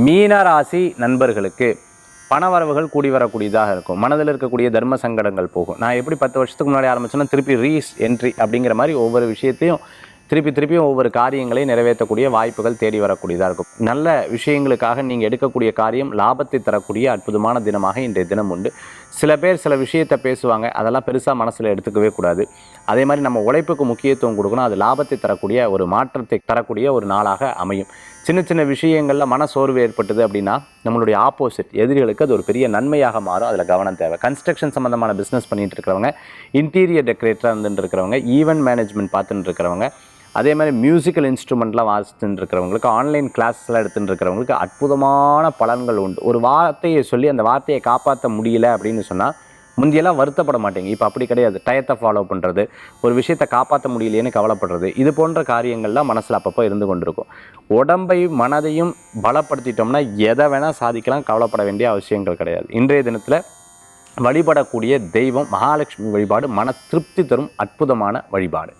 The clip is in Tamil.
மீனராசி நண்பர்களுக்கு பணவரவுகள் கூடி வரக்கூடியதாக இருக்கும். மனதில் இருக்கக்கூடிய தர்ம சங்கடங்கள் போகும். நான் எப்படி 10 வருஷத்துக்கு முன்னாடி ஆரம்பிச்சேன்னா திருப்பி என்ட்ரி அப்படிங்கிற மாதிரி ஒவ்வொரு விஷயத்தையும் திருப்பியும் ஒவ்வொரு காரியங்களை நிறைவேற்றக்கூடிய வாய்ப்புகள் தேடி வரக்கூடியதாக இருக்கும். நல்ல விஷயங்களுக்காக நீங்கள் எடுக்கக்கூடிய காரியம் லாபத்தை தரக்கூடிய அற்புதமான தினமாக இன்றைய தினம் உண்டு. சில பேர் சில விஷயத்தை பேசுவாங்க, அதெல்லாம் பெருசாக மனசில் எடுத்துக்கவே கூடாது. அதே மாதிரி நம்ம உழைப்புக்கு முக்கியத்துவம் கொடுக்கணும். அது லாபத்தை தரக்கூடிய ஒரு மாற்றத்தை தரக்கூடிய ஒரு நாளாக அமையும். சின்ன சின்ன விஷயங்களில் மன சோர்வு ஏற்பட்டது அப்படின்னா நம்மளுடைய ஆப்போசிட் எதிரிகளுக்கு அது ஒரு பெரிய நன்மையாக மாறும். அதில் கவனம் தேவை. கன்ஸ்ட்ரக்ஷன் சம்மந்தமான பிஸ்னஸ் பண்ணிட்டு இருக்கிறவங்க, இன்டீரியர் டெக்கரேட்டராக இருந்துட்டு இருக்கிறவங்க, ஈவெண்ட் மேனேஜ்மெண்ட் பார்த்துட்டு இருக்கிறவங்க, அதே மாதிரி மியூசிக்கல் இன்ஸ்ட்ருமெண்ட்லாம் வாசிச்சுட்டு இருக்கிறவங்களுக்கு, ஆன்லைன் கிளாஸ்லாம் எடுத்துகிட்டு இருக்கிறவங்களுக்கு அற்புதமான பலன்கள் உண்டு. ஒரு வார்த்தையை சொல்லி அந்த வார்த்தையை காப்பாற்ற முடியல அப்படின்னு சொன்னால் முந்தியெல்லாம் வருத்தப்பட மாட்டேங்க. இப்போ அப்படி கிடையாது. டயத்தை ஃபாலோ பண்ணுறது, ஒரு விஷயத்தை காப்பாற்ற முடியலையேன்னு கவலைப்படுறது, இது போன்ற காரியங்கள்லாம் மனசில் அப்பப்போ இருந்து கொண்டிருக்கும். உடம்பையும் மனதையும் பலப்படுத்திட்டோம்னா எதை வேணால் சாதிக்கலாம். கவலைப்பட வேண்டிய அவசியங்கள் கிடையாது. இன்றைய தினத்தில் வழிபடக்கூடிய தெய்வம் மகாலட்சுமி வழிபாடு மன திருப்தி தரும் அற்புதமான வழிபாடு.